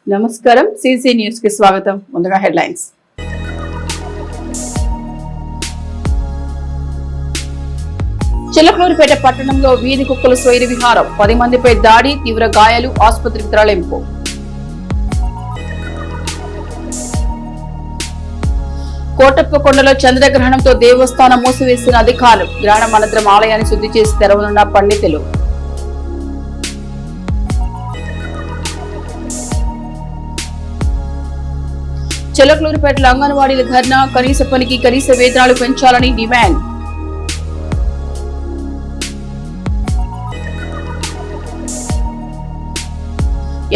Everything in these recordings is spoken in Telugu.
నమస్కారం సిసి న్యూస్ కి స్వాగతం. ముందుగా హెడ్లైన్స్. చిలకలూరిపేట పట్టణంలో వీధి కుక్కల స్వైర విహారం, 10 మందిపై దాడి, తీవ్ర గాయాలు, ఆసుపత్రికి తరలింపు. కోటప్పకొండలో చంద్రగ్రహణంతో దేవస్థానం మూసివేసిన అధికారులు, గ్రహణం అనంతరం ఆలయాన్ని శుద్ధి చేసి తెరవనున్న పండితులు. చిలకలూరిపేటలో అంగన్వాడీల ధర్నా, కనీస పనికి కనీస వేతనాలు పెంచాలని డిమాండ్.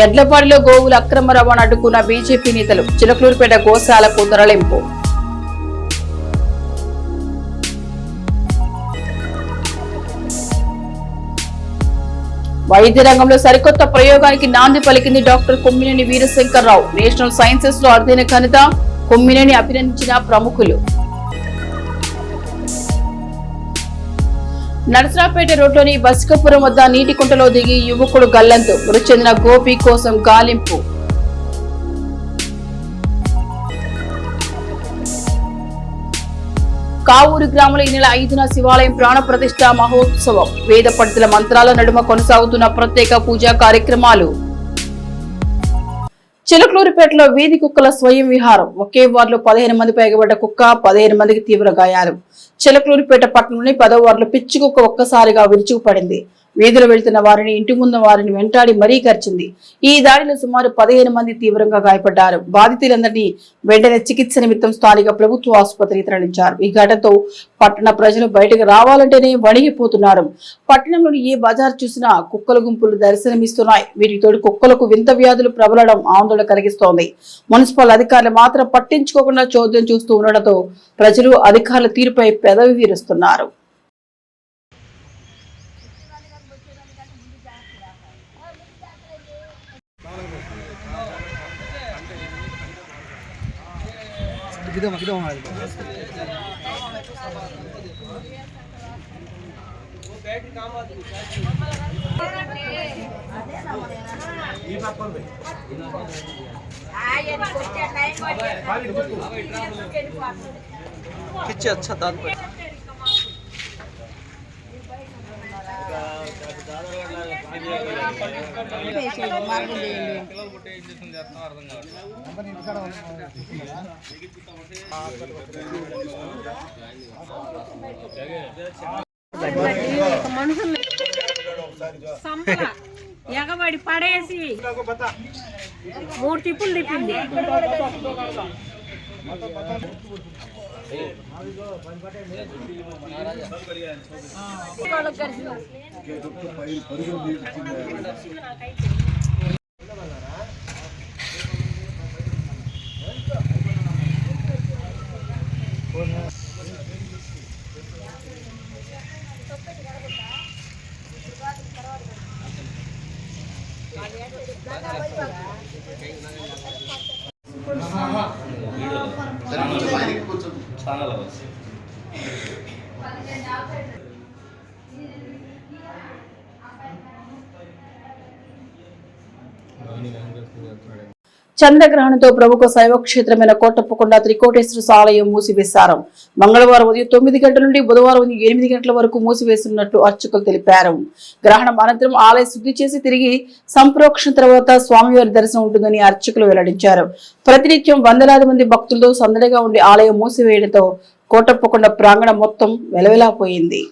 ఎడ్లపాడిలో గోవుల అక్రమ రవాణా అడ్డుకున్న బీజేపీ నేతలు, చిలకలూరిపేట గోశాలకు తరలింపు. వైద్య రంగంలో సరికొత్త ప్రయోగానికి నాంది పలికింది doctor Kommineni Veerasankarrao. National sciences లో అరుదైన ఘనత, కొమ్మినేని అభినందించిన ప్రముఖులు. నరసరావుపేట రోడ్లోని బస్కపురం వద్ద నీటి కుంటలో దిగి యువకుడు గల్లంతు, మృతి చెందిన గోపి కోసం గాలింపు. కావూరు గ్రామంలో ఈ నెల 5న శివాలయం ప్రాణ ప్రతిష్ఠ మహోత్సవం, వేద పండితుల మంత్రాల నడుమ కొనసాగుతున్న ప్రత్యేక పూజా కార్యక్రమాలు. చిలకలూరిపేటలో వీధి కుక్కల స్వయం విహారం, ఒకే వార్డులో 15 మందిపై ఎగబడ్డ కుక్క, 15 మందికి తీవ్ర గాయాలు. చిలకలూరిపేట పట్టణంలోని 10వ వార్డులో పిచ్చి కుక్క ఒక్కసారిగా విరుచుకుపడింది. వీధిలో వెళ్తున్న వారిని, ఇంటి ముందు వారిని వెంటాడి మరీ కరిచింది. ఈ దాడిలో సుమారు 15 మంది తీవ్రంగా గాయపడ్డారు. బాధితులందరినీ వెంటనే చికిత్స నిమిత్తం స్థానిక ప్రభుత్వ ఆసుపత్రికి తరలించారు. ఈ ఘటనతో పట్టణ ప్రజలు బయటకు రావాలంటేనే వణిగిపోతున్నారు. పట్టణంలోని ఏ బజార్ చూసినా కుక్కల గుంపులు దర్శనమిస్తున్నాయి. వీటికి తోడు కుక్కలకు వింత వ్యాధులు ప్రబలడం ఆందోళన కలిగిస్తోంది. మున్సిపల్ అధికారులు మాత్రం పట్టించుకోకుండా చోద్యం చూస్తూ ఉండడంతో ప్రజలు అధికారుల తీరుపై పెదవి విరుస్తున్నారు. अच्छा दाद ఎగబడి పడేసి 3 తిప్పులు తిప్పింది. చంద్రగ్రహణంతో ప్రముఖ శైవక్షేత్రమైన కోటప్పకొండ త్రికోటేశ్వర ఆలయం మూసివేశారు. మంగళవారం ఉదయం 9 గంటల నుండి బుధవారం ఉదయం 8 గంటల వరకు మూసివేస్తున్నట్లు అర్చకులు తెలిపారు. గ్రహణం అనంతరం ఆలయ శుద్ధి చేసి తిరిగి సంప్రోక్షణ తర్వాత స్వామివారి దర్శనం ఉంటుందని అర్చకులు వెల్లడించారు. ప్రతినిత్యం వందలాది మంది భక్తులతో సందడిగా ఉండి ఆలయం మూసివేయడంతో కోటప్పకొండ ప్రాంగణం మొత్తం వెలవెలాపోయింది.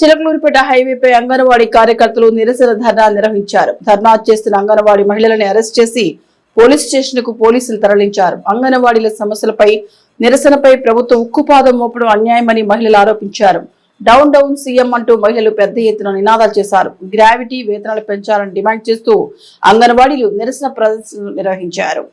చిలకలూరిపేట హైవేపై అంగన్వాడీ కార్యకర్తలు నిరసన ధర్నా నిర్వహించారు. ధర్నా చేస్తున్న అంగన్వాడీ మహిళలను అరెస్ట్ చేసి పోలీస్ స్టేషన్ కు పోలీసులు తరలించారు. అంగన్వాడీల సమస్యలపై నిరసనపై ప్రభుత్వం ఉక్కుపాదం మోపడం అన్యాయమని మహిళలు ఆరోపించారు. డౌన్ డౌన్ సీఎం అంటూ మహిళలు పెద్ద ఎత్తున నినాదాలు చేశారు. గ్రావిటీ వేతనాలు పెంచాలని డిమాండ్ చేస్తూ అంగన్వాడీలు నిరసన ప్రదర్శనలు నిర్వహించారు.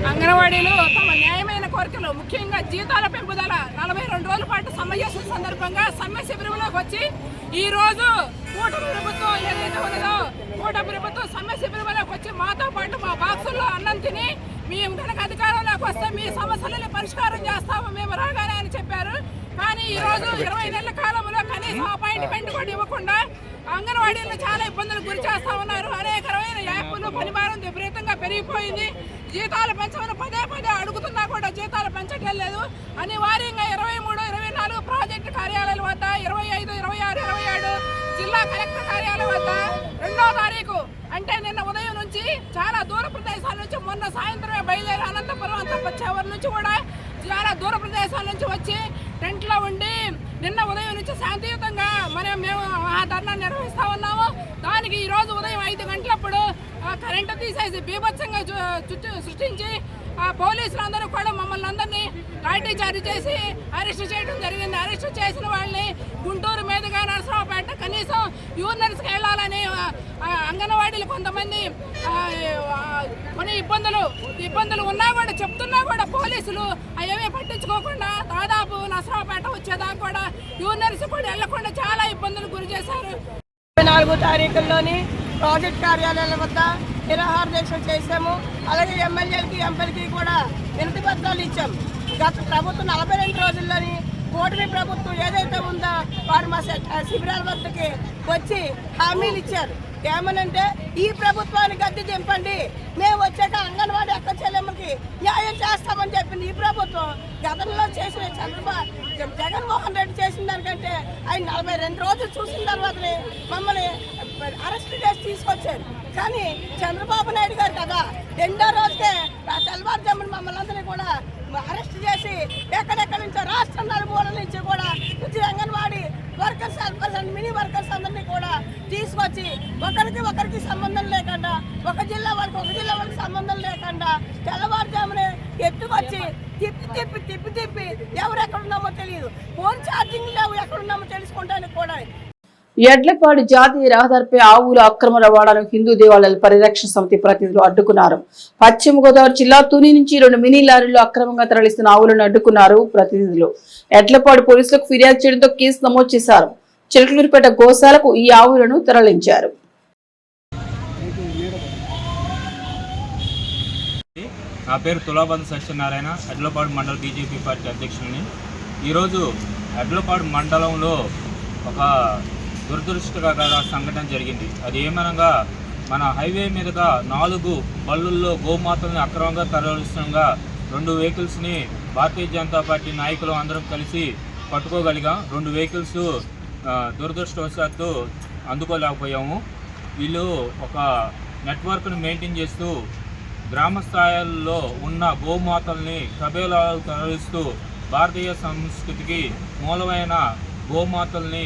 అంగన్వాడీలు తమ న్యాయమైన కోరికలు ముఖ్యంగా జీతాల పెంపుదల 42 రోజుల పాటు సమ్మె చేసిన సందర్భంగా సమ్మె శిబిరంలోకి వచ్చి ఈ రోజు కూటమి ప్రభుత్వం ఏదైతే ఉన్నదో కూటమి ప్రభుత్వం సమ్మె శిబిరంలోకి వచ్చి మాతో పాటు మా బాక్సుల్లో అన్నం తిని మేము కనుక అధికారంలోకి వస్తే మీ సమస్యలను పరిష్కారం చేస్తాము మేము రాగానే అని చెప్పారు. కానీ ఈ రోజు 20 నెలల కాలంలో కనీసం అపాయింట్మెంట్ కూడా ఇవ్వకుండా అంగన్వాడీలను చాలా ఇబ్బందులు గురి చేస్తా ఉన్నారు. అనేకమైన యాప్లు పనిభారం విపరీతంగా పెరిగిపోయింది. జీతాలు పెంచమని పదే అడుగుతున్నా కూడా జీతాలు పెంచడం లేదు. అనివార్యంగా 23, 24 ప్రాజెక్టు కార్యాలయాల వద్ద 25, 26, 27 జిల్లా కలెక్టర్ కార్యాలయం వద్ద 2వ తారీఖు అంటే నిన్న ఉదయం నుంచి చాలా దూర ప్రదేశాల నుంచి మొన్న సాయంత్రమే బయలుదేరి అనంతపురం అంతపచ్చేవరి నుంచి కూడా చాలా దూర ప్రదేశాల నుంచి వచ్చి టెంట్లో ఉండి నిన్న ఉదయం నుంచి శాంతియుతంగా మేము ఆ ధర్నా నిర్వహిస్తా ఉన్నాము. దానికి ఈ రోజు ఉదయం 5 గంటలప్పుడు కరెంటు తీసేసి బీభత్సంగా సృష్టించి పోలీసులందరూ కూడా మమ్మల్ని అందరినీ లాఠీ చార్జ్ చేసి అరెస్ట్ చేయడం జరిగింది. అరెస్ట్ చేసిన వాళ్ళని గుంటూరు మీదుగా నరసరావుపేట కనీసం యూనివర్స్కి వెళ్ళాలని అంగన్వాడీలు కొంతమంది కొన్ని ఇబ్బందులు ఉన్నా కూడా చెప్తున్నా కూడా పోలీసులు అవేమీ పట్టించుకోకుండా దాదాపు నరసరావుపేట వచ్చేదాకా కూడా యూనివర్స్ కూడా వెళ్లకుండా చాలా ఇబ్బందులు గురి చేశారు. 24వ తారీఖుల్లోని ప్రాజెక్ట్ కార్యాలయాల వద్ద నిరాహార దీక్షలు చేశాము. అలాగే ఎమ్మెల్యేలకి ఎంపీలకి కూడా వినతి పత్రాలు ఇచ్చాం. గత ప్రభుత్వం 42 రోజుల్లోని కూటమి ప్రభుత్వం ఏదైతే ఉందో వారు మా శిబిరాల వద్దకి వచ్చి హామీలు ఇచ్చారు. ఏమనంటే ఈ ప్రభుత్వాన్ని గద్దె దింపండి, మేము వచ్చాక అంగన్వాడీ అక్క చెల్లెమ్మకి న్యాయం చేస్తామని చెప్పింది ఈ ప్రభుత్వం. గతంలో చేసిన జగన్మోహన్ రెడ్డి చేసిన దానికంటే ఆయన 42 రోజులు చూసిన తర్వాతనే మమ్మల్ని అరెస్ట్ చేసి తీసుకొచ్చారు. కానీ చంద్రబాబు నాయుడు గారు కదా 2వ రోజుకే తెల్లవారుజామున మమ్మల్ని అందరినీ కూడా అరెస్ట్ చేసి ఎక్కడెక్కడి నుంచో రాష్ట్ర నలుమూలల నుంచి కూడా anganwadi workers and mini workers అందరినీ కూడా తీసుకొచ్చి ఒకరికి సంబంధం లేకుండా ఒక జిల్లా వాళ్ళకి సంబంధం లేకుండా తెల్లవారుజామునే ఎత్తుకొచ్చి తిప్పి ఎవరెక్కడున్నామో తెలియదు. ఫోన్ ఛార్జింగ్ లేవు, ఎక్కడున్నామో తెలుసుకుంటానికి కూడా. ఎడ్లపాడు జాతీయ రహదారిపై ఆవుల అక్రమ రవాణాను హిందూ దేవాలయాల పరిరక్షణ సమితి ప్రతినిధులు అడ్డుకున్నారు. పశ్చిమ గోదావరి జిల్లా తుని నుంచి 2 మినీ లారీలు అక్రమంగా తరలిస్తున్న ఆవులను అడ్డుకున్నారు ప్రతినిధులు. ఎడ్లపాడు పోలీసులకు ఫిర్యాదు చేయడంతో కేసు నమోదు చేశారు. చిలకలూరిపేట గోశాలకు ఈ ఆవులను తరలించారు. నా పేరు తులాబంధ సత్యనారాయణ, ఎడ్లపాడు మండల బీజేపీ పార్టీ అధ్యక్షుడిని. ఈరోజు ఎడ్లపాడు మండలంలో ఒక దురదృష్టకర సంఘటన జరిగింది. అది ఏమనగా మన హైవే మీదుగా 4 బళ్ళుల్లో గోమాతల్ని అక్రమంగా తరలిస్తుండగా 2 వెహికల్స్ని భారతీయ జనతా పార్టీ నాయకులు అందరం కలిసి పట్టుకోగలిగాం. 2 వెహికల్స్ దురదృష్టవశాత్తు అందుకోలేకపోయాము. వీళ్ళు ఒక నెట్వర్క్ను మెయింటైన్ చేస్తూ గ్రామ స్థాయిల్లో ఉన్న గోమాతల్ని కబేలాలు తరలిస్తూ భారతీయ సంస్కృతికి మూలమైన గోమాతల్ని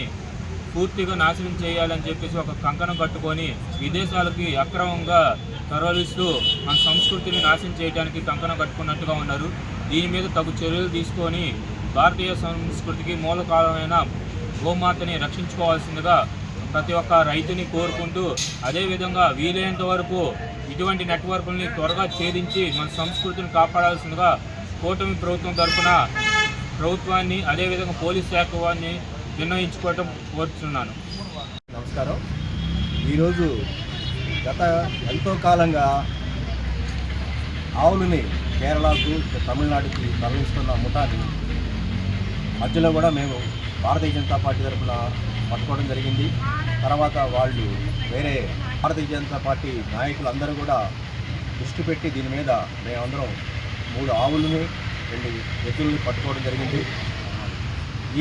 పూర్తిగా నాశనం చేయాలని చెప్పేసి ఒక కంకణం కట్టుకొని విదేశాలకి అక్రమంగా తరలిస్తూ మన సంస్కృతిని నాశనం చేయడానికి కంకణం కట్టుకున్నట్టుగా ఉన్నారు. దీని మీద తగు చర్యలు తీసుకొని భారతీయ సంస్కృతికి మూలకాలమైన గోమాతని రక్షించుకోవాల్సిందిగా ప్రతి ఒక్క రైతుని కోరుకుంటూ, అదేవిధంగా వీలైనంత వరకు ఇటువంటి నెట్వర్క్ని త్వరగా ఛేదించి మన సంస్కృతిని కాపాడాల్సిందిగా కూటమి ప్రభుత్వం తరఫున ప్రభుత్వాన్ని అదేవిధంగా పోలీస్ శాఖ వారిని నిర్ణయించుకోవటం కోరుతున్నాను. నమస్కారం. ఈరోజు గత ఎంతో కాలంగా ఆవులని కేరళకు తమిళనాడుకి తరలిస్తున్న ముఠాని మధ్యలో కూడా మేము భారతీయ జనతా పార్టీ తరఫున పట్టుకోవడం జరిగింది. తర్వాత వాళ్ళు వేరే భారతీయ జనతా పార్టీ నాయకులందరూ కూడా దృష్టి పెట్టి దీని మీద మేమందరం 3 ఆవులని 2 ఎద్దుల్ని పట్టుకోవడం జరిగింది.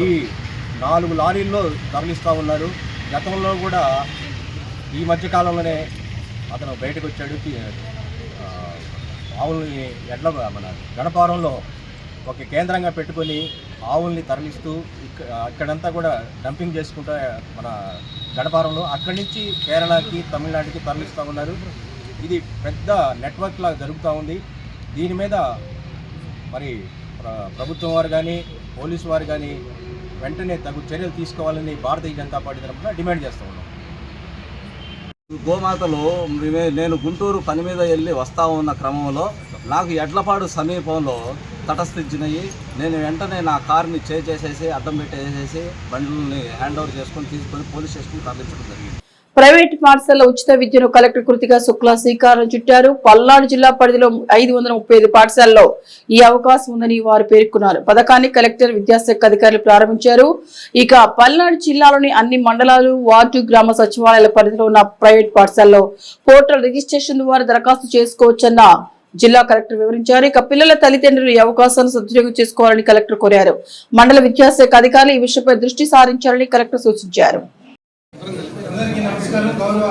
ఈ 4 లారీల్లో తరలిస్తూ ఉన్నారు. గతంలో కూడా ఈ మధ్యకాలంలోనే అతను బయటకు వచ్చాడు. ఆవుల్ని మన గణపారంలో ఒక కేంద్రంగా పెట్టుకొని ఆవుల్ని తరలిస్తూ అక్కడంతా కూడా డంపింగ్ చేసుకుంటూ మన గణపారంలో అక్కడి నుంచి కేరళకి తమిళనాడుకి తరలిస్తూ ఉన్నారు. ఇది పెద్ద నెట్వర్క్ లాగా జరుగుతూ ఉంది. దీని మీద మరి ప్రభుత్వం వారు కానీ పోలీసు వారు కానీ వెంటనే తగు చర్యలు తీసుకోవాలని భారతీయ జనతా పార్టీ తరఫున డిమాండ్ చేస్తూ ఉన్నాం. గోమాతలు నేను గుంటూరు పని మీద వెళ్ళి వస్తూ ఉన్న క్రమంలో నాకు ఎడ్లపాడు సమీపంలో తటస్థించినాయి. నేను వెంటనే నా కారుని చేసేసి అడ్డం పెట్టేసేసి బండ్లని హ్యాండ్ ఓవర్ తీసుకొని పోలీస్ స్టేషన్కి తరలించడం జరిగింది. ప్రైవేట్ పాఠశాల ఉచిత విద్యను కలెక్టర్ కృతికా శుక్లా శ్రీకారం చుట్టారు. పల్నాడు జిల్లా పరిధిలో 535 పాఠశాలలో ఈ అవకాశం ఉందని వారు పేర్కొన్నారు. పథకాన్ని కలెక్టర్ విద్యాశాఖ అధికారులు ప్రారంభించారు. ఇక పల్నాడు జిల్లాలోని అన్ని మండలాలు, వార్డు, గ్రామ సచివాలయాల పరిధిలో ఉన్న ప్రైవేట్ పాఠశాలలో పోర్టల్ రిజిస్ట్రేషన్ ద్వారా దరఖాస్తు చేసుకోవచ్చన్న జిల్లా కలెక్టర్ వివరించారు. ఇక పిల్లల తల్లిదండ్రులు ఈ అవకాశాలను సద్వినియోగం చేసుకోవాలని కలెక్టర్ కోరారు. మండల విద్యాశాఖ అధికారులు ఈ విషయంపై దృష్టి సారించాలని కలెక్టర్ సూచించారు. అందరికీ నమస్కారం. గౌరవ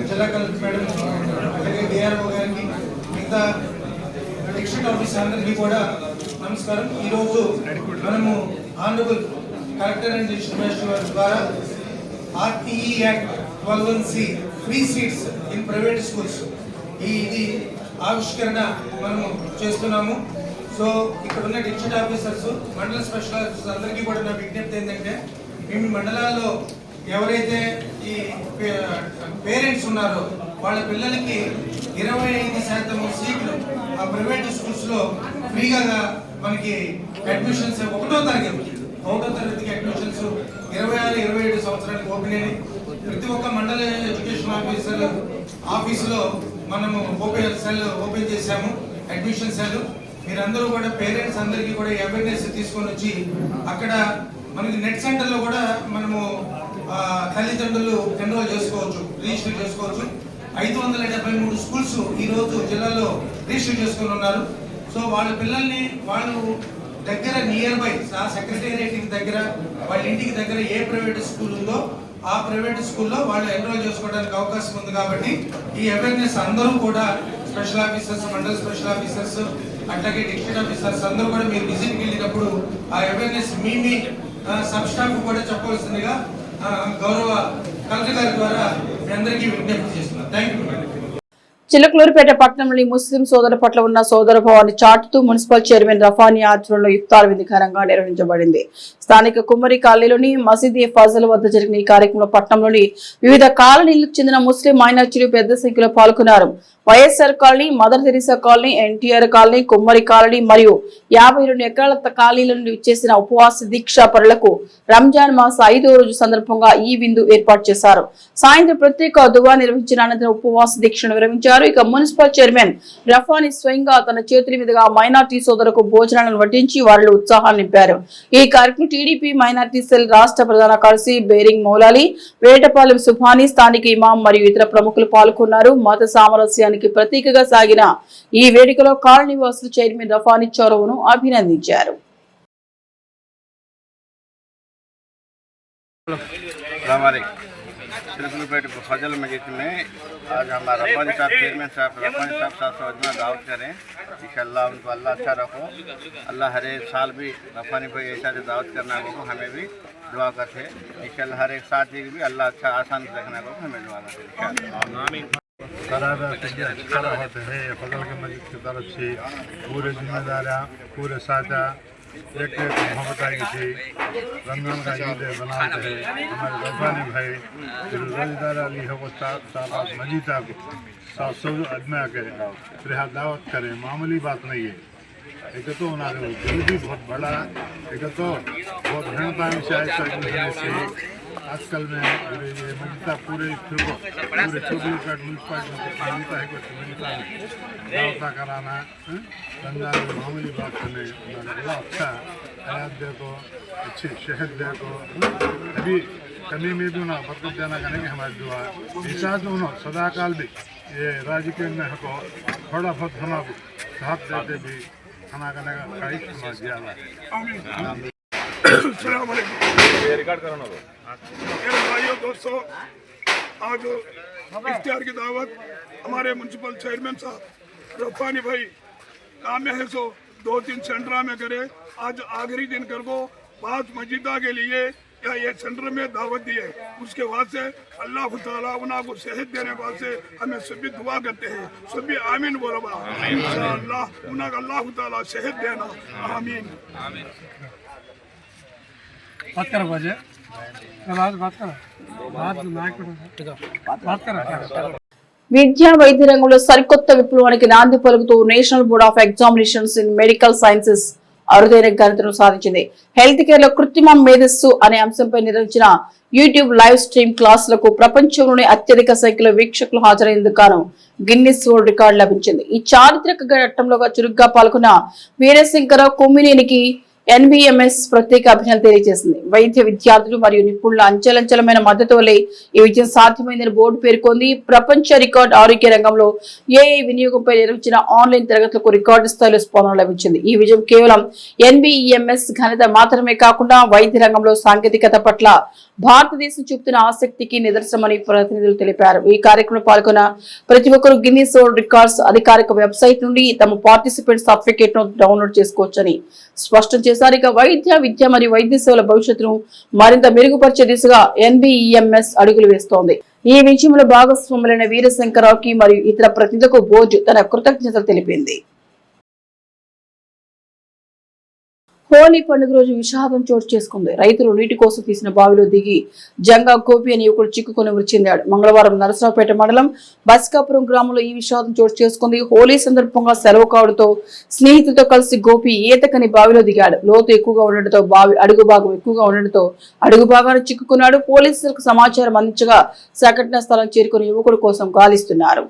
జిల్లా కలెక్టర్ మేడం, అలాగే డిఆర్ఓ గారికి, మిగతా డిస్ట్రిక్ట్ ఆఫీసర్ అందరికీ కూడా నమస్కారం. ఈరోజు మనము honourable collector and district magistrate వారి ద్వారా RTE act 12(1)(c) free seats in private schools ఇది ఆవిష్కరణ మనము చేస్తున్నాము. సో ఇక్కడ ఉన్న డిస్ట్రిక్ట్ ఆఫీసర్స్, మండల స్పెషల్ ఆఫీసర్స్ అందరికీ కూడా నా విజ్ఞప్తి ఏంటంటే, మేము మండలాల్లో ఎవరైతే ఈ పేరెంట్స్ ఉన్నారో వాళ్ళ పిల్లలకి 25% సీట్లు ఆ ప్రైవేట్ స్కూల్స్లో ఫ్రీగా మనకి అడ్మిషన్స్ 1వ తరగతికి అడ్మిషన్స్ 26-27 సంవత్సరానికి ఓపెన్ అయినాయి. ప్రతి ఒక్క మండల ఎడ్యుకేషన్ ఆఫీసులో మనము ఓపెన్ చేశాము అడ్మిషన్ సెల్. మీరందరూ కూడా పేరెంట్స్ అందరికీ కూడా అవేర్నెస్ తీసుకొని వచ్చి అక్కడ మనకి నెట్ సెంటర్లో కూడా మనము తల్లిదండ్రులు ఎన్రోల్ చేసుకోవచ్చు, రిజిస్టర్ చేసుకోవచ్చు. 573 స్కూల్స్ ఈరోజు జిల్లాలో రిజిస్టర్ చేసుకుని ఉన్నారు. సో వాళ్ళ పిల్లల్ని వాళ్ళు దగ్గర నియర్ బై సెక్రటేరియట్ దగ్గర వాళ్ళ ఇంటికి దగ్గర ఏ ప్రైవేట్ స్కూల్ ఉందో ఆ ప్రైవేట్ స్కూల్లో వాళ్ళు ఎన్రోల్ చేసుకోవడానికి అవకాశం ఉంది. కాబట్టి ఈ అవేర్నెస్ అందరూ కూడా స్పెషల్ ఆఫీసర్స్, మండల స్పెషల్ ఆఫీసర్స్, అట్లాగే డిస్ట్రిక్ట్ ఆఫీసర్స్ అందరూ కూడా మీరు విజిట్కి వెళ్ళినప్పుడు ఆ అవేర్నెస్ మీ సబ్ స్టాఫ్ కూడా చెప్పవలసిందిగా గౌరవ కలెక్టర్ గారి ద్వారా మీ అందరికీ విజ్ఞప్తి చేస్తున్నాను. Thank you. చిలకలూరిపేట పట్టణంలోని ముస్లిం సోదరుల పట్ల ఉన్న సోదరభావాన్ని చాటుతూ మున్సిపల్ చైర్మన్ రఫానీ ఆధ్వర్యంలో ఇఫ్తార్ విందు ఘనంగా నిర్వహించబడింది. స్థానిక కుమ్మరి కాలనీలోని మసీద్ ఫజల్ వద్ద జరిగిన ఈ కార్యక్రమంలో పట్టణంలోని వివిధ కాలనీలకు చెందిన ముస్లిం మైనార్టీలు పెద్ద సంఖ్యలో పాల్గొన్నారు. YSR colony, mother Teresa colony, NTR colony, కుమ్మరి కాలనీ మరియు 52 ఎకరాల కాలనీల నుండి విచ్చేసిన ఉపవాస దీక్షా పరులకు రంజాన్ మాస 5వ రోజు సందర్భంగా ఈ విందు ఏర్పాటు చేశారు. సాయంత్రం ప్రత్యేక దువా నిర్వహించిన అనంతరం ఉపవాస దీక్షను విరమించారు. ఇక మున్సిపల్ చైర్మన్ రఫానీ స్వయంగా తన చేతుల మీదుగా మైనార్టీ సోదరులకు భోజనాలను వడ్డించి వారిలో ఉత్సాహాన్ని నింపారు. ఈ కార్యక్రమం టీడీపీ మైనార్టీ సెల్ రాష్ట్ర ప్రధాన కార్యదర్శి బేరింగ్ మౌలాలి, వేటపాలెం సుభాని, స్థానిక ఇమాం మరియు ఇతర ప్రముఖులు పాల్గొన్నారు. మత సామరస్యానికి ప్రతీకగా సాగిన ఈ వేడుకలో కాలనీ వాసులు చైర్మన్ రఫానీ చొరవను అభినందించారు. चिलकलूपेट फजल मस्जिद में आज हमारा रब्बानी साहब चेयरमैन साहब रब्बानी साहब सौजमा दावत करें इंशाअल्लाह। उनको अल्लाह अच्छा रखो, अल्लाह हर एक साल भी रब्बानी भाई ऐसा दावत करना को हमें भी दुआ करते इंशाअल्लाह। हर एक साथी भी अल्लाह अच्छा आसान रखने को हमें दुआ करते इंशाअल्लाह। फजल के मस्जिद की तरफ से पूरे जिम्मेदार पूरे साझा एक मोहब्बत आई थी। रमजान का ईद बनाते हैं हमारे रब्बानी भाई रोजदार अली हो साहब मजीदा को सब अजमा के रिहा दावत करें, मामूली बात नहीं है। एक तो उन्होंने दिल भी बहुत बड़ा, एक तो बहुत मेहनत से आजकल में मजीदा पूरे पूरे चौबीस मिलता है कुछ मिलता है दावता कराना रमजान में मामूली बात नहीं। बड़ा अच्छा हयात देखो, अच्छी सेहत देखो, अभी कमी में भी उन्हें बरकत देना करने की हमारी दुआ है। ऐसा तो उन्होंने सदाकाल भी ये राजकीय में को थोड़ा बहुत होना साथ देते भी खाना करने का ख्वाहिश होना ज़्यादा है। मेरे भाइयों दोस्तों, आज इफ्तार की दावत हमारे म्यूनसिपल चेयरमैन साहब रब्बानी भाई काम में है सो 2-3 सेंटर में करे। आज आखिरी दिन कर को 5 मस्जिदा के लिए या ये सेंटर में दावत दी है। उसके बाद से अल्लाह ताला उन्हें को सेहत देने के बाद से हमें सभी दुआ करते हैं, सभी आमीन बोलो इंशाअल्लाह। उन्हें अल्लाह ताला सेहत देना, आमीन। बात करो बजे విద్యా వైద్య రంగంలో సరికొత్త విప్లవానికి నాంది పలుకుతూ national board of examinations in medical sciences అరుదైన ఘనతను సాధించింది. హెల్త్ కేర్ లో కృత్రిమ మేధస్సు అనే అంశంపై నిర్వహించిన యూట్యూబ్ లైవ్ స్ట్రీమ్ క్లాసులకు ప్రపంచంలోనే అత్యధిక సంఖ్యలో వీక్షకులు హాజరైనందుకు గాను గిన్నిస్ వరల్డ్ రికార్డు లభించింది. ఈ చారిత్రక ఘట్టంలో చురుగ్గా పాల్గొన్న వీరశంకర కొమ్మినేనికి ఎన్బిఎంఎస్ ప్రత్యేక అభినందనలు తెలియజేసింది. వైద్య విద్యార్థులు మరియు నిపుణుల అంచెలంచెలమైన మద్దతు వల్లే ఈ విజయం సాధ్యమైందని బోర్డు పేర్కొంది. ప్రపంచ రికార్డు ఆరోగ్య రంగంలో ఏఐ వినియోగంపై నిర్వహించిన ఆన్లైన్ తరగతులకు రికార్డు స్థాయిలో స్పందన లభించింది. ఈ విజయం కేవలం ఎన్బిఎంఎస్ ఘనత మాత్రమే కాకుండా వైద్య రంగంలో సాంకేతికత పట్ల భారతదేశం చూపుతున్న ఆసక్తికి నిదర్శనమని ప్రతినిధులు తెలిపారు. ఈ కార్యక్రమంలో పాల్గొన్న ప్రతి ఒక్కరూ గిన్నిస్ వరల్డ్ రికార్డ్స్ అధికారిక వెబ్సైట్ నుండి తమ పార్టిసిపేట్ సర్టిఫికేట్ ను డౌన్లోడ్ చేసుకోవచ్చని స్పష్టం చేశారు. ఇక వైద్య విద్య మరియు వైద్య సేవల భవిష్యత్తును మరింత మెరుగుపరిచే దిశగా ఎన్బిఎంఎస్ అడుగులు వేస్తోంది. ఈ విజయంలో భాగస్వాములైన వీరశంకరరావుకి మరియు ఇతర ప్రతినిధులకు బోర్డు తన కృతజ్ఞతలు తెలిపింది. హోలీ పండుగ రోజు విషాదం చోటు చేసుకుంది. రైతులు నీటి కోసం తీసిన బావిలో దిగి జంగా గోపి అనే యువకుడు చిక్కుకొని మృతి చెందాడు. మంగళవారం నరసరావుపేట మండలం బస్కాపురం గ్రామంలో ఈ విషాదం చోటు చేసుకుంది. హోలీ సందర్భంగా సెలవు కావడంతో స్నేహితులతో కలిసి గోపి ఈతకని బావిలో దిగాడు. లోతు ఎక్కువగా ఉండడంతో బావి అడుగు భాగం ఎక్కువగా ఉండడంతో అడుగు భాగాన్ని చిక్కుకున్నాడు. పోలీసులకు సమాచారం అందించగా సంఘటనా స్థలం చేరుకుని యువకుడు కోసం గాలిస్తున్నారు.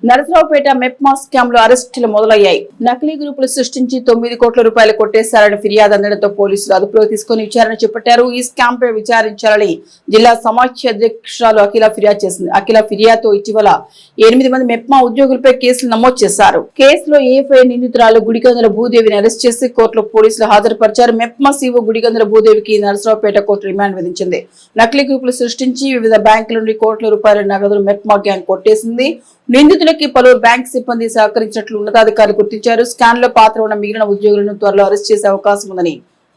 నరసరావుపేట మెప్మా స్కామ్ లో అరెస్టులు మొదలయ్యాయి. నకిలీ గ్రూపులు సృష్టించి 9 కోట్ల రూపాయలు కొట్టేశారని ఫిర్యాదు అందడంతో పోలీసులు అదుపులోకి తీసుకుని విచారణ చేపట్టారు. ఈ స్కామ్ పై విచారించాలని జిల్లా సమాఖ్య అధ్యక్షురాలు అఖిల ఫిర్యాదు చేసింది. అఖిల ఫిర్యాదుతో ఇటీవల 8 మంది మెప్మా ఉద్యోగులపై కేసులు నమోదు చేశారు. కేసులో ఏఫ్ఐ నిందితురాలు గుడిగంధర భూదేవిని అరెస్ట్ చేసి కోర్టులో పోలీసులు హాజరుపరిచారు. మెప్మా సీఓ గుడిగంధర భూదేవికి నరసరావుపేట కోర్టు రిమాండ్ విధించింది. నకిలీ గ్రూపులు సృష్టించి వివిధ బ్యాంకుల నుండి కోట్ల రూపాయల నగదును మెప్మా గ్యాంగ్ కొట్టేసింది. నిందితులకి పలువురు బ్యాంక్ సిబ్బంది సహకరించినట్లు ఉన్నతాధికారులు గుర్తించారు. స్కాన్ లో పాత్ర ఉన్న మిగిలిన ఉద్యోగులను త్వరలో అరెస్ట్ చేసే అవకాశం ఉందని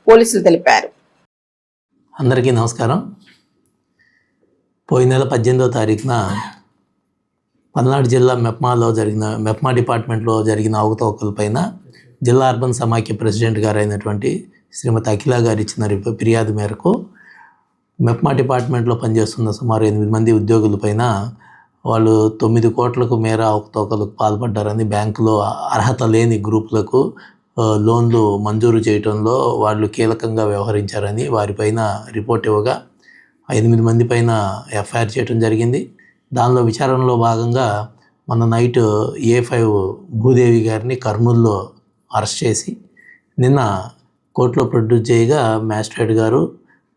పోలీసులు తెలిపారు. అందరికీ నమస్కారం. పోయిన నెల 18వ తారీఖున పల్నాడు జిల్లా మెప్మా డిపార్ట్మెంట్లో జరిగిన అవకతవకలపైన జిల్లా అర్బన్ సమాఖ్య ప్రెసిడెంట్ గారు అయినటువంటి శ్రీమతి అఖిల గారు ఇచ్చిన ఫిర్యాదు మేరకు మెప్మా డిపార్ట్మెంట్లో పనిచేస్తున్న సుమారు 8 మంది ఉద్యోగులపైన వాళ్ళు 9 కోట్లకు మేర అవకతవకలకు పాల్పడ్డారని బ్యాంకులో అర్హత లేని గ్రూపులకు లోన్లు మంజూరు చేయడంలో వాళ్ళు కీలకంగా వ్యవహరించారని వారిపైన రిపోర్ట్ ఇవ్వగా 8 మంది పైన ఎఫ్ఐఆర్ చేయడం జరిగింది. దానిలో విచారణలో భాగంగా మొన్న నైట్ A5 భూదేవి గారిని కర్నూలులో అరెస్ట్ చేసి నిన్న కోర్టులో ప్రొడ్యూస్ చేయగా మ్యాజిస్ట్రేట్ గారు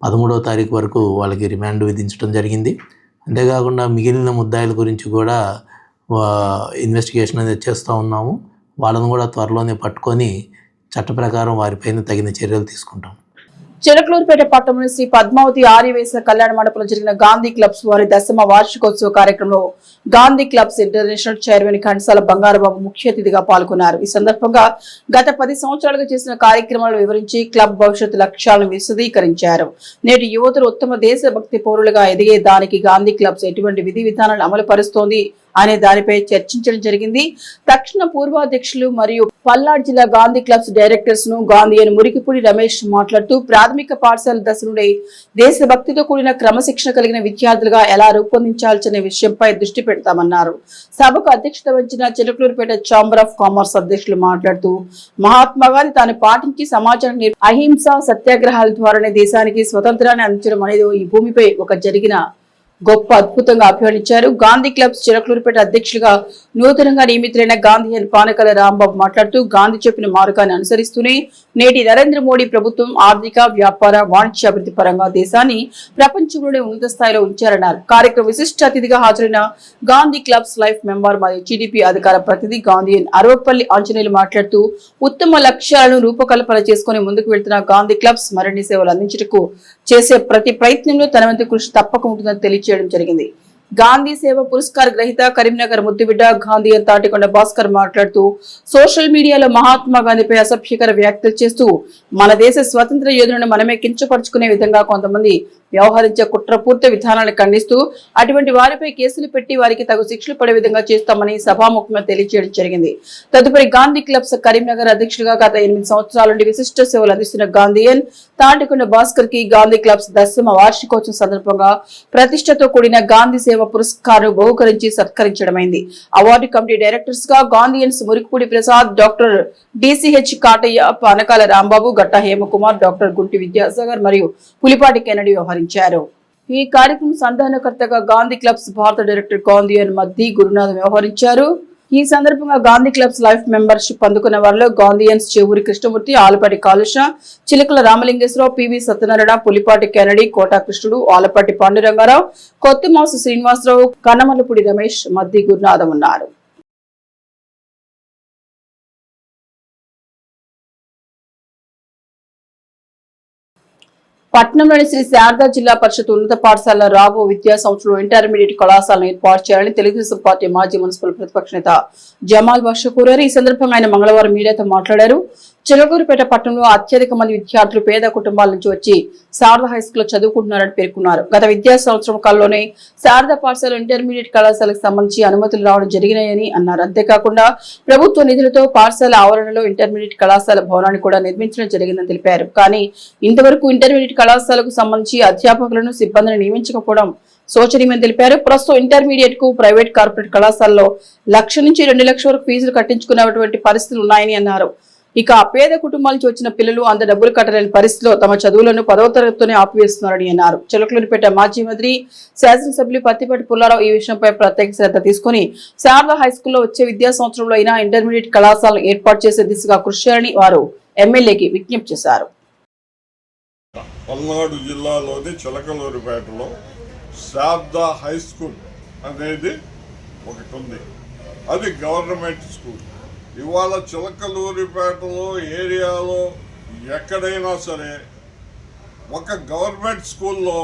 13వ తారీఖు వరకు వాళ్ళకి రిమాండ్ విధించడం జరిగింది. అంతేకాకుండా మిగిలిన ముద్దాయిల గురించి కూడా ఇన్వెస్టిగేషన్ అనేది చేస్తూ ఉన్నాము. వాళ్ళను కూడా త్వరలోనే పట్టుకొని చట్ట ప్రకారం వారిపైన తగిన చర్యలు తీసుకుంటాం. చిలకలూరుపేట పట్టణంలోని శ్రీ పద్మావతి ఆర్యవేశ కళ్యాణ మండపంలో జరిగిన గాంధీ క్లబ్స్ వారి 10వ వార్షికోత్సవ కార్యక్రమంలో Gandhi clubs international chairman Ghantasala Bangarababu ముఖ్య అతిథిగా పాల్గొన్నారు. ఈ సందర్భంగా గత 10 సంవత్సరాలుగా చేసిన కార్యక్రమాలను వివరించి క్లబ్ భవిష్యత్తు లక్ష్యాలను విశదీకరించారు. నేటి యువతులు ఉత్తమ దేశభక్తి పౌరులుగా ఎదిగే దానికి గాంధీ క్లబ్స్ ఎటువంటి విధి విధానాలు అమలు పరుస్తోంది అనే దానిపై చర్చించడం జరిగింది. తక్షణ పూర్వాధ్యక్షులు మరియు పల్నాడు జిల్లా గాంధీ క్లబ్స్ డైరెక్టర్స్ ను గాంధీయన్ మురికిపూడి రమేష్ మాట్లాడుతూ ప్రాథమిక పాఠశాల దశ నుండి దేశభక్తితో కూడిన క్రమశిక్షణ కలిగిన విద్యార్థులుగా ఎలా రూపొందించాల్సిన విషయంపై దృష్టి పెడతామన్నారు. సభకు అధ్యక్షత వహించిన చిలకలూరుపేట ఛాంబర్ ఆఫ్ కామర్స్ అధ్యక్షులు మాట్లాడుతూ మహాత్మా గాంధీ తాను పాటించి సమాజాన్ని అహింస సత్యాగ్రహాల ద్వారానే దేశానికి స్వతంత్రాన్ని అందించడం అనేది ఈ భూమిపై ఒక జరిగిన గొప్ప అద్భుతంగా అభివర్ణించారు. గాంధీ క్లబ్స్ చిలకలూరుపేట అధ్యక్షులుగా నూతనంగా నియమితులైన గాంధీయన్ పానకాల రాంబాబు మాట్లాడుతూ గాంధీ చెప్పిన మార్గాన్ని అనుసరిస్తూనే నేటి నరేంద్ర మోడీ ప్రభుత్వం ఆర్థిక వ్యాపార వాణిజ్య అభివృద్ధి పరంగా దేశాన్ని ప్రపంచంలోనే ఉన్నత స్థాయిలో ఉంచారన్నారు. కార్యక్రమ విశిష్ట అతిథిగా హాజరైన గాంధీ క్లబ్స్ లైఫ్ మెంబర్ మరియు టీడీపీ అధికార ప్రతినిధి గాంధీయన్ అరవపల్లి ఆంజనేయులు మాట్లాడుతూ ఉత్తమ లక్ష్యాలను రూపకల్పన చేసుకుని ముందుకు వెళ్తున్న గాంధీ క్లబ్స్ మరిన్ని సేవలు అందించటకు చేసే ప్రతి ప్రయత్నంలో తన వంతు కృషి తప్పక ఉంటుందని తెలియజేయడం జరిగింది. గాంధీ సేవ పురస్కార్ గ్రహీత కరీంనగర్ ముద్దుబిడ్డ గాంధీ తాటికొండ భాస్కర్ మాట్లాడుతూ సోషల్ మీడియాలో మహాత్మా గాంధీపై అసభ్యకర వ్యాఖ్యలు చేస్తూ మన దేశ స్వతంత్ర యోధులను మనమే కించపరుచుకునే విధంగా కొంతమంది వ్యవహరించే కుట్రపూర్త విధానాలను ఖండిస్తూ అటువంటి వారిపై కేసులు పెట్టి వారికి తగు శిక్షలు పడే విధంగా చేస్తామని సభాముఖంగా తెలియజేయడం జరిగింది. తదుపరి గాంధీ క్లబ్స్ కరీంనగర్ అధ్యక్షుడిగా గత 8 సంవత్సరాల నుండి విశిష్ట సేవలు అందిస్తున్న గాంధీయన్ తాటికొండ భాస్కర్ కి గాంధీ క్లబ్స్ 10వ వార్షికోత్సవం సందర్భంగా ప్రతిష్టతో కూడిన గాంధీ సేవ పురస్కారం బహుకరించి సత్కరించడమైంది. అవార్డు కమిటీ డైరెక్టర్స్ గా గాంధీయన్స్ మురికిపూడి ప్రసాద్, డాక్టర్ DCH కాటయ్య, పానకాల రాంబాబు, గట్ట హేమకుమార్, డాక్టర్ గుంటి విద్యాసాగర్ మరియు పులిపాటి కెనడి వ్యవహరించారు. ఈ కార్యక్రమం సంధానకర్తగా గాంధీ క్లబ్స్ భారత డైరెక్టర్ గాంధీయన్ మద్ది గురునాథ్ వ్యవహరించారు. ఈ సందర్భంగా గాంధీ క్లబ్స్ లైఫ్ మెంబర్షిప్ అందుకున్న వారిలో Gandhians Chevuri Krishnamurthy, Alapati Kalusha, Chilakala Ramalingeswararao, PV Satyanarayana, Pulipati Kennedy, Kota Krishnudu, Alapati Panduranga Rao, Kothamasu Srinivasarao, కన్నమల్లపూడి Ramesh, మద్ది గురునాథం ఉన్నారు. పట్నంలోని శ్రీ శారదా జిల్లా పరిషత్ ఉన్నత పాఠశాల రాబో విద్యా సంవత్సరంలో ఇంటర్మీడియట్ కళాశాలను ఏర్పాటు చేయాలని తెలుగుదేశం పార్టీ మాజీ మున్సిపల్ ప్రతిపక్ష నేత జమాల్ బాషా కోరారు. ఈ సందర్భంగా ఆయన మంగళవారం మీడియాతో మాట్లాడారు. చిలకలూరుపేట పట్టణంలో అత్యధిక మంది విద్యార్థులు పేద కుటుంబాల నుంచి వచ్చి శారదా హైస్కూల్లో చదువుకుంటున్నారని పేర్కొన్నారు. గత విద్యా సంవత్సరం కాలంలోనే శారదా పాఠశాల ఇంటర్మీడియట్ కళాశాలకు సంబంధించి అనుమతులు రావడం జరిగినాయని అన్నారు. అంతేకాకుండా ప్రభుత్వ నిధులతో పాఠశాల ఆవరణలో ఇంటర్మీడియట్ కళాశాల భవనాన్ని కూడా నిర్మించడం జరిగిందని తెలిపారు. కానీ ఇంతవరకు ఇంటర్మీడియట్ కళాశాలకు సంబంధించి అధ్యాపకులను సిబ్బందిని నియమించకపోవడం శోచనీయమని తెలిపారు. ప్రస్తుతం ఇంటర్మీడియట్ కు ప్రైవేట్ కార్పొరేట్ కళాశాలలో 1,00,000 నుంచి 2,00,000 వరకు ఫీజులు కట్టించుకునేటువంటి పరిస్థితులు ఉన్నాయని అన్నారు. ఇక పేద కుటుంబాల నుంచి వచ్చిన పిల్లలు అంత డబ్బులు కట్టలేని పరిస్థితిలో తమ చదువులను 10వ తరగతితోనే ఆపివేస్తున్నారని అన్నారు. చిలకలూరుపేట మాజీ మంత్రి శాసనసభ్యులు పత్తిపాటి పుల్లారావు ఈ విషయంపై ప్రత్యేక శ్రద్ధ తీసుకుని శారదా హైస్కూల్లో వచ్చే విద్యా సంవత్సరంలో అయినా ఇంటర్మీడియట్ కళాశాలను ఏర్పాటు చేసే దిశగా కృషి చేయాలని వారు ఎమ్మెల్యేకి విజ్ఞప్తి చేశారు. పల్నాడు జిల్లాలోని చిలకలూరుపేటలో శారదా హై స్కూల్ అనేది ఒకటి ఉంది. అది గవర్నమెంట్ స్కూల్. ఇవాళ చిలకలూరిపేటలో ఏరియాలో ఎక్కడైనా సరే ఒక గవర్నమెంట్ స్కూల్లో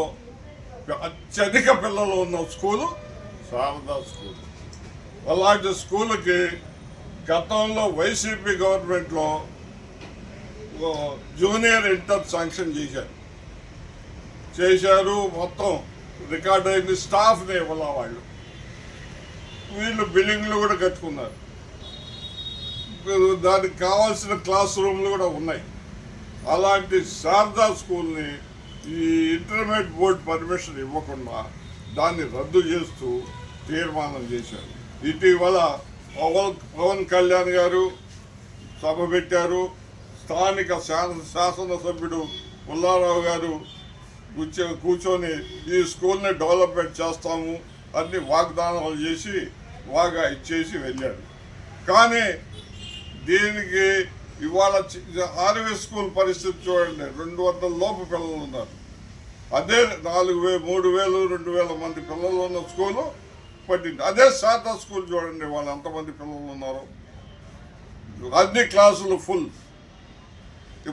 అత్యధిక పిల్లలు ఉన్న స్కూలు శారదా స్కూల్. అలాంటి స్కూల్కి గతంలో వైసీపీ గవర్నమెంట్లో జూనియర్ ఇంటర్ శాంక్షన్ చేశారు. మొత్తం రికార్డ్ అయింది. స్టాఫ్ని ఇవ్వాల వాళ్ళు. వీళ్ళు బిల్డింగ్లు కూడా కట్టుకున్నారు. దానికి కావాల్సిన క్లాస్ రూమ్లు కూడా ఉన్నాయి. అలాంటి శారదా స్కూల్ని ఈ ఇంటర్మీడియట్ బోర్డు పర్మిషన్ ఇవ్వకుండా దాన్ని రద్దు చేస్తూ తీర్మానం చేశారు. ఇటీవల పవన్ కళ్యాణ్ గారు సభ పెట్టారు. స్థానిక శాసనసభ్యుడు పుల్లారావు గారు కూర్చొని ఈ స్కూల్ని డెవలప్మెంట్ చేస్తాము అన్ని వాగ్దానాలు చేసి బాగా ఇచ్చేసి వెళ్ళాడు. కానీ దీనికి ఇవాళ ఆర్వీ స్కూల్ పరిస్థితి చూడండి, 200 లోపు పిల్లలు ఉన్నారు. అదే 3,000 2,000 మంది పిల్లలు ఉన్న స్కూలు పట్టింది. అదే శారదా స్కూల్ చూడండి, వాళ్ళు ఎంతమంది పిల్లలు ఉన్నారు, అన్ని క్లాసులు ఫుల్.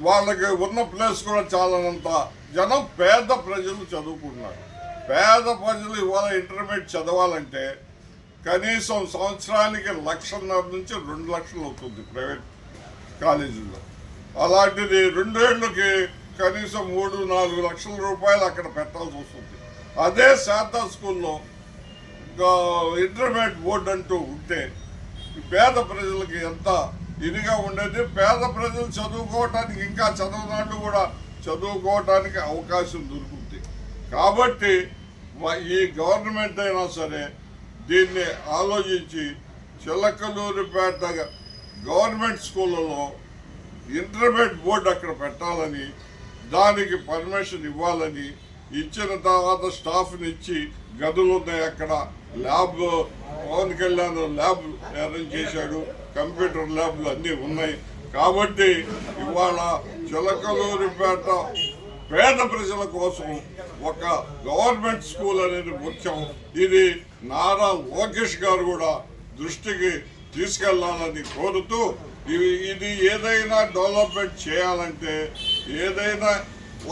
వాళ్ళకి ఉన్న ప్లేస్ కూడా చాలనంత జనం. పేద ప్రజలు చదువుకుంటున్నారు. పేద ప్రజలు ఇవాళ ఇంటర్మీడియట్ చదవాలంటే కనీసం సంవత్సరానికి 1,50,000 నుంచి 2 లక్షలు అవుతుంది ప్రైవేట్ కాలేజీల్లో. అలాంటిది 2 ఏళ్ళకి కనీసం 3-4 లక్షల రూపాయలు అక్కడ పెట్టాల్సి వస్తుంది. అదే శారదా స్కూల్లో ఇంటర్మీడియట్ బోర్డు అంటూ ఉంటే పేద ప్రజలకి ఎంత ఇదిగా ఉండేది. పేద ప్రజలు చదువుకోవటానికి, ఇంకా చదవనాళ్ళు కూడా చదువుకోవటానికి అవకాశం దొరుకుతుంది. కాబట్టి ఈ గవర్నమెంట్ అయినా సరే దీన్ని ఆలోచించి చిలకలూరిపేట గవర్నమెంట్ స్కూళ్ళలో ఇంటర్మీడియట్ బోర్డు అక్కడ పెట్టాలని, దానికి పర్మిషన్ ఇవ్వాలని, ఇచ్చిన తర్వాత స్టాఫ్ని ఇచ్చి గదులు ఉన్నాయి అక్కడ, lab Pawan Kalyan lab arrange చేశాడు, కంప్యూటర్ ల్యాబ్లు అన్నీ ఉన్నాయి. కాబట్టి ఇవాళ చిలకలూరిపేట పేద ప్రజల కోసం ఒక గవర్నమెంట్ స్కూల్ అనేది ముఖ్యం. ఇది నారా లోకేష్ గారు కూడా దృష్టికి తీసుకెళ్లాలని కోరుతూ, ఇది ఏదైనా డెవలప్మెంట్ చేయాలంటే, ఏదైనా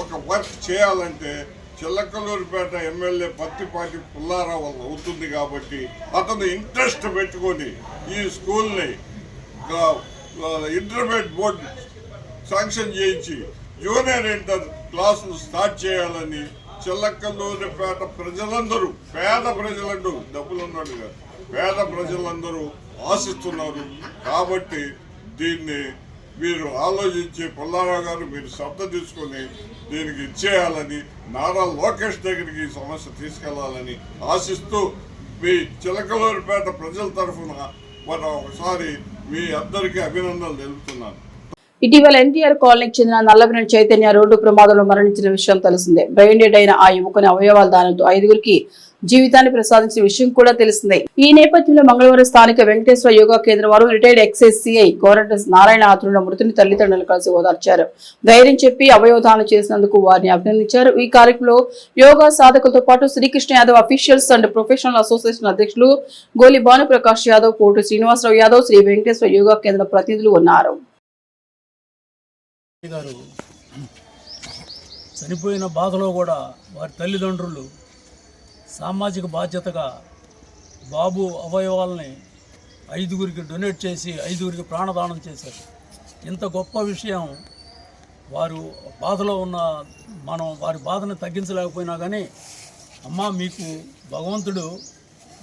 ఒక వర్క్ చేయాలంటే చిలకలూరిపేట ఎమ్మెల్యే పత్తిపాటి పుల్లారావు వల్ల అవుతుంది. కాబట్టి అతను ఇంట్రెస్ట్ పెట్టుకొని ఈ స్కూల్ని ఇంటర్మీడియట్ బోర్డు శాంక్షన్ చేయించి జూనియర్ ఇంటర్ క్లాసులు స్టార్ట్ చేయాలని చిలకలూరిపేట ప్రజలందరూ, పేద ప్రజలందరూ, డబ్బులున్నాడు కాదు, పేద ప్రజలందరూ ఆశిస్తున్నారు. కాబట్టి దీన్ని మీరు ఆలోచించి పుల్లారావు గారు మీరు శ్రద్ధ తీసుకొని దీనికి ఇచ్చేయాలని, నారా లోకేష్ దగ్గరికి ఈ సమస్య తీసుకెళ్లాలని ఆశిస్తూ మీ చిలకలూరిపేట ప్రజల తరఫున ఒకసారి మీ అందరికీ అభినందనలు తెలుపుతున్నాను. ఇటీవల ఎన్టీఆర్ కాలనీకి చెందిన నల్లబిన చైతన్య రోడ్డు ప్రమాదంలో మరణించిన విషయం తెలిసిందే. బ్రెయిన్ డెడ్ అయిన ఆ యువకుని అవయవాల దానంతో 5గురికి జీవితాన్ని ప్రసాదించిన విషయం కూడా తెలిసిందే. ఈ నేపథ్యంలో మంగళవారం స్థానిక వెంకటేశ్వర యోగా కేంద్రం వారు రిటైర్డ్ ఎక్సైజ్ సిఐ గోరంట నారాయణ ఆధ్వర్యంలో మృతుని తల్లిదండ్రులు కలిసి ఓదార్చారు. ధైర్యం చెప్పి అవయవదానం చేసినందుకు వారిని అభినందించారు. ఈ కార్యక్రమంలో యోగా సాధకులతో పాటు Srikrishna Yadav officials and professional association అధ్యక్షులు గోలి భానుప్రకాష్ యాదవ్, కోటు శ్రీనివాసరావు యాదవ్, శ్రీ వెంకటేశ్వర యోగా కేంద్ర ప్రతినిధులు ఉన్నారు. గారు చనిపోయిన బాధలో కూడా వారి తల్లిదండ్రులు సామాజిక బాధ్యతగా బాబు అవయవాలని 5గురికి డొనేట్ చేసి 5గురికి ప్రాణదానం చేశారు. ఇంత గొప్ప విషయం. వారు బాధలో ఉన్న మనం వారి బాధను తగ్గించలేకపోయినా కానీ, అమ్మ మీకు భగవంతుడు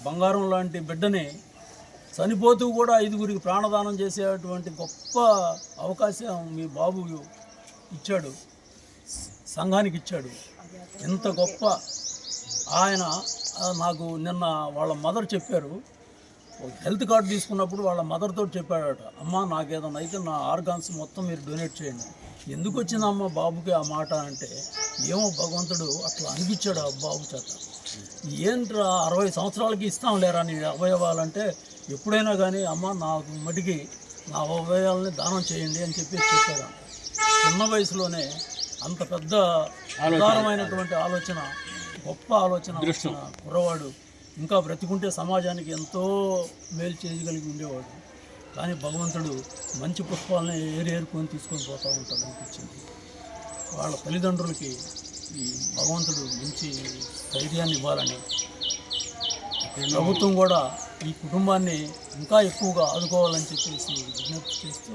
బంగారం లాంటి బిడ్డని చనిపోతూ కూడా 5గురికి ప్రాణదానం చేసేటువంటి గొప్ప అవకాశం మీ బాబు ఇచ్చాడు, సంఘానికి ఇచ్చాడు. ఎంత గొప్ప ఆయన. నాకు నిన్న వాళ్ళ మదర్ చెప్పారు, హెల్త్ కార్డు తీసుకున్నప్పుడు వాళ్ళ మదర్తో చెప్పాడట, అమ్మ నాకేదన్నా అయితే నా ఆర్గాన్స్ మొత్తం మీరు డొనేట్ చేయండి. ఎందుకు వచ్చిందమ్మ బాబుకి ఆ మాట అంటే, ఏమో భగవంతుడు అట్లా అనిపించాడు ఆ బాబు చేత. ఏంట్రా 60 సంవత్సరాలకి ఇస్తాం లేరా నీ అవయవాలంటే, ఎప్పుడైనా కానీ అమ్మ నాకు మటుకి నా అవయవాలని దానం చేయండి అని చెప్పారు. చిన్న వయసులోనే అంత పెద్ద ఉదారమైనటువంటి ఆలోచన, గొప్ప ఆలోచన వచ్చిన కుర్రవాడు ఇంకా బ్రతికుంటే సమాజానికి ఎంతో మేలు చేయగలిగి ఉండేవాడు. కానీ భగవంతుడు మంచి పుష్పాలను ఏరుకొని తీసుకొని పోతూ ఉంటాడు అనిపించింది. వాళ్ళ తల్లిదండ్రులకి ఈ భగవంతుడు మంచి ధైర్యాన్ని ఇవ్వాలని, ప్రభుత్వం కూడా ఈ కుటుంబాన్ని ఇంకా ఎక్కువగా ఆదుకోవాలని చెప్పేసి విజ్ఞప్తి చేస్తూ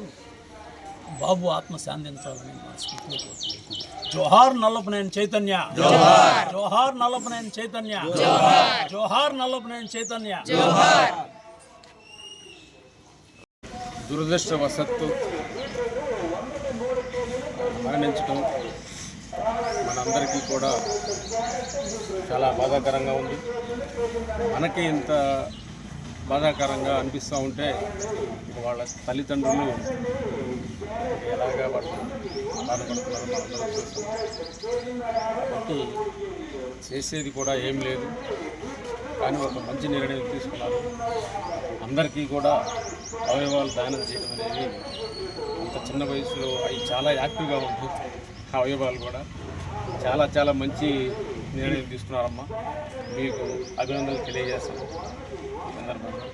బాబు ఆత్మ శాంతించాలని మనస్ఫూర్తిగా కోరుకుంటున్నాను. జోహార్ నల్లపనేని చైతన్య, జోహార్ నల్లపనేని చైతన్య, జోహార్ నల్లపనేని చైతన్య. దురదృష్టవశత్తు మరణించడం మనందరికీ కూడా చాలా బాధాకరంగా ఉంది. మనకి ఇంత బాధాకరంగా అనిపిస్తూ ఉంటే వాళ్ళ తల్లిదండ్రులు ఎలాగా వాళ్ళు బాధపడుతున్నారో మనందరం చూస్తాం. కాబట్టి చేసేది కూడా ఏం లేదు, కానీ ఒక మంచి నిర్ణయం తీసుకున్నారు. అందరికీ కూడా అవయవాలు దానం చేయడం అనేది అంత చిన్న వయసులో అవి చాలా యాక్టివ్గా ఉంటుంది. అవయవాలు కూడా చాలా చాలా మంచి నిర్ణయం తీసుకున్నారమ్మా. మీకు అభినందనలు తెలియజేస్తాను ఈ సందర్భంగా.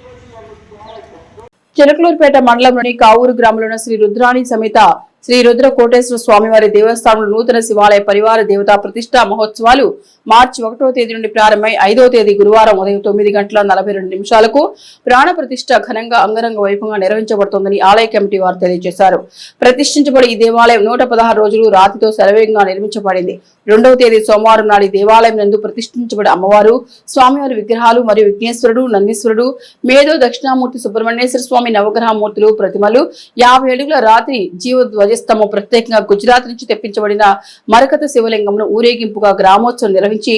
చిలకలూరుపేట మండలంలోని కావూరు గ్రామంలోని శ్రీ రుద్రాణి సమేత శ్రీ రుద్ర కోటేశ్వర స్వామివారి దేవస్థానంలో నూతన శివాలయ పరివార దేవతా ప్రతిష్ఠా మహోత్సవాలు మార్చి 1వ తేదీ నుండి ప్రారంభమై 5వ తేదీ గురువారం ఉదయం 9:42 ప్రాణ ప్రతిష్ఠ ఘనంగా అంగరంగ వైభవంగా నిర్వహించబడుతోందని ఆలయ కమిటీ వారు తెలియజేశారు. ప్రతిష్ఠించబడి ఈ దేవాలయం 116 రోజులు రాతితో శరవేగంగా నిర్మించబడింది. 2వ తేదీ సోమవారం నాడు దేవాలయం నందు ప్రతిష్ఠించబడి అమ్మవారు, స్వామివారి విగ్రహాలు మరియు విఘ్నేశ్వరుడు, నందీశ్వరుడు, మేధో దక్షిణామూర్తి సుబ్రహ్మణ్యేశ్వర స్వామి నవగ్రహ మూర్తులు ప్రతిమలు, 50 అడుగుల రాత్రి జీవ ధ్వజస్తంభం ప్రత్యేకంగా గుజరాత్ నుంచి తెప్పించబడిన మరకత శివలింగంను ఊరేగింపుగా గ్రామోత్సవం నిర్వహించి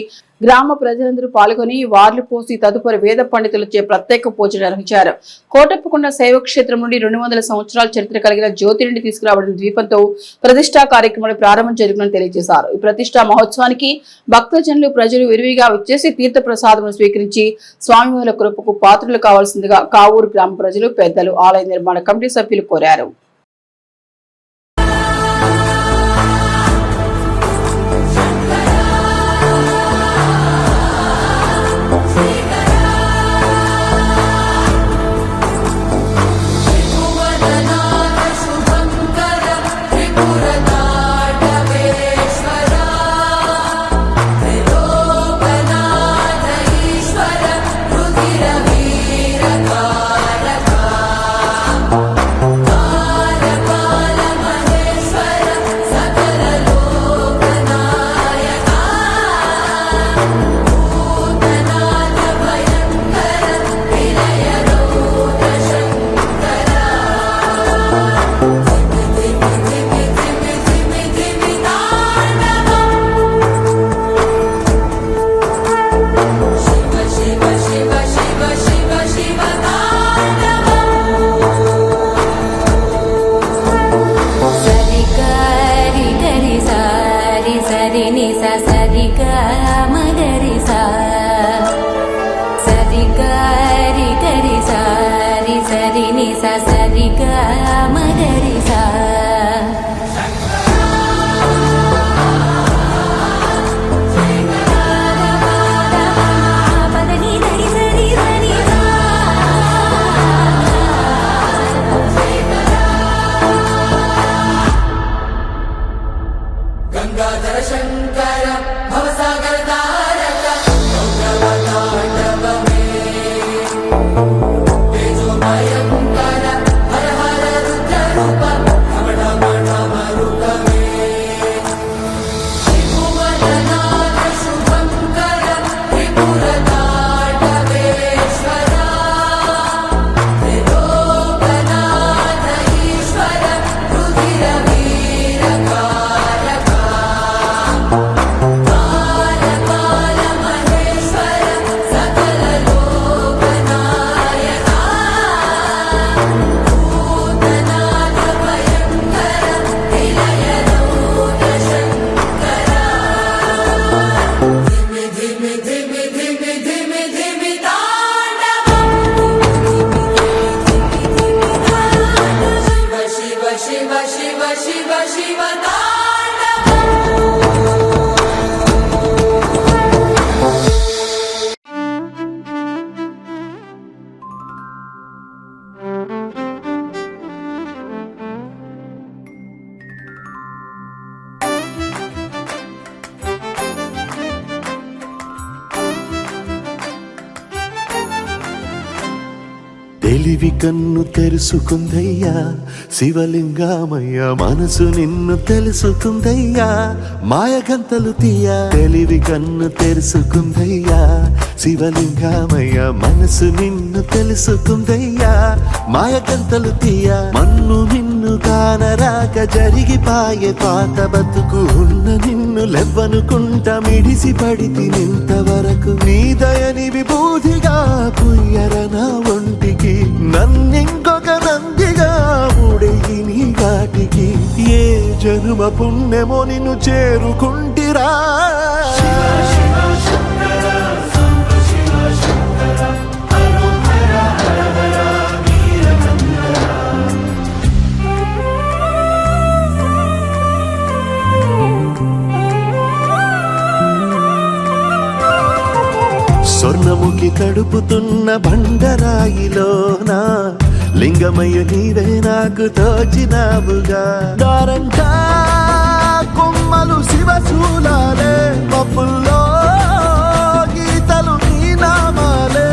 గ్రామ ప్రజలందరూ పాల్గొని వార్లు పోసి తదుపరి వేద పండితులచే ప్రత్యేక పూజలు నిర్వహించారు. కోటప్పకొండ శైవ క్షేత్రం నుండి 200 సంవత్సరాల చరిత్ర కలిగిన జ్యోతిని తీసుకురావడం ద్వీపంతో ప్రతిష్టా కార్యక్రమాన్ని ప్రారంభం జరుగుతుందని తెలియజేశారు. ఈ ప్రతిష్టా మహోత్సవానికి భక్తజనులు ప్రజలు విరివిగా వచ్చేసి తీర్థ ప్రసాదమును స్వీకరించి స్వామివారి కృపకు పాత్రలు కావాల్సిందిగా కావూరు గ్రామ ప్రజలు, పెద్దలు, ఆలయ నిర్మాణ కమిటీ సభ్యులు కోరారు. తెలివి కన్ను తెరుసుకుందయ్యా శివలింగమయ్య, మనసు నిన్ను తెలుసుకుందయ్యా మాయగంతలు తీయ. తెలివి కన్ను తెరుసుకుందయ్యా శివలింగమయ్య, మనసు నిన్ను తెలుసుకుందయ్యా మాయగంతలు తీయ. మన్ను నిన్ను నిన్ను కానరాక జరిగిపాయే పాత బతుకు ఉన్న నిన్ను లెవ్వనుకుంట మిడిసి పడితి నింతవరకు నీ దయని విభూతిగా పుయ్యర నా ఒంటికి నన్నింకొక నందిగా ఊడెయ్యి నీ ఘాటికి ఏ జనుమ పుణ్యమో నిన్ను చేరుకుంటిరా స్వర్ణముఖి తడుపుతున్న బండరాయిలోనా లింగమయ్య నీవే నాకు తోచినావుగా దారంటా కొమ్మలు శివశూలాలే పప్పుల్లో గీతలు నీ నామాలే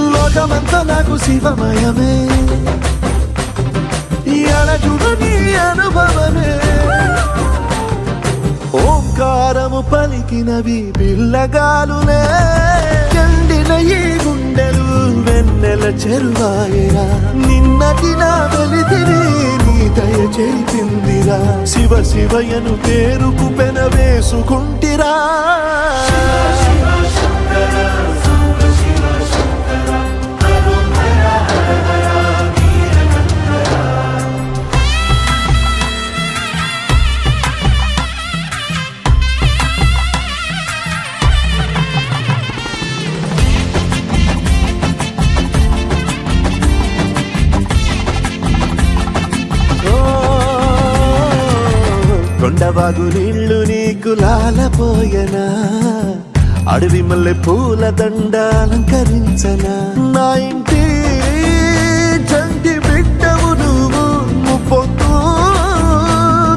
లోకమంతా నాకు శివమయమే అలజుడు నీ అనుభవమే ఓంకారము పలికినవి పిల్లగాలులే ఎండిన ఈ గుండెలు వెన్నెల చెరువాయరా నిన్నటి నా వెలితిని నీ దయ చెరిపిందిరా శివ శివయను పేరుకు పెన వేసుకుంటిరా కొండవాగు నీళ్లు నీకు లాలపోయనా అడవి మల్లె పూల దండ అలంకరించనా నా ఇంటి చంటి బిడ్డవు నువ్వు ముప్పొద్దు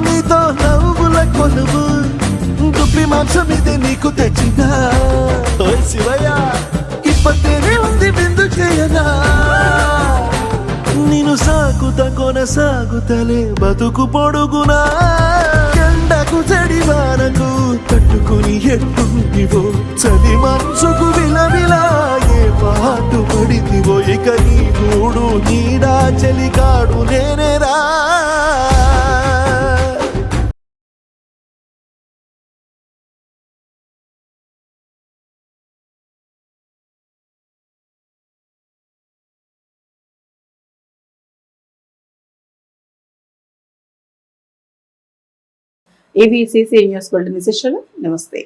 నీతో నవ్వుల కొలువు దుప్పి మాంసం ఇది నీకు తెచ్చినా శివయ్య ఇప్పటినే ఉంది బిందు చేయనా నిన్ను సాగుత కొనసాగుతలే బతుకు పొడుగునా ఎండకు చెడివానకు తట్టుకుని ఎట్టుంటివో చలి మనసుకు విలవిలా ఏ పాటు పడితివో ఇక నీ గూడు నీడా చెలికాడు నేనేరా ABCC న్యూస్ బులెటిన్ శిష్యులు నమస్తే.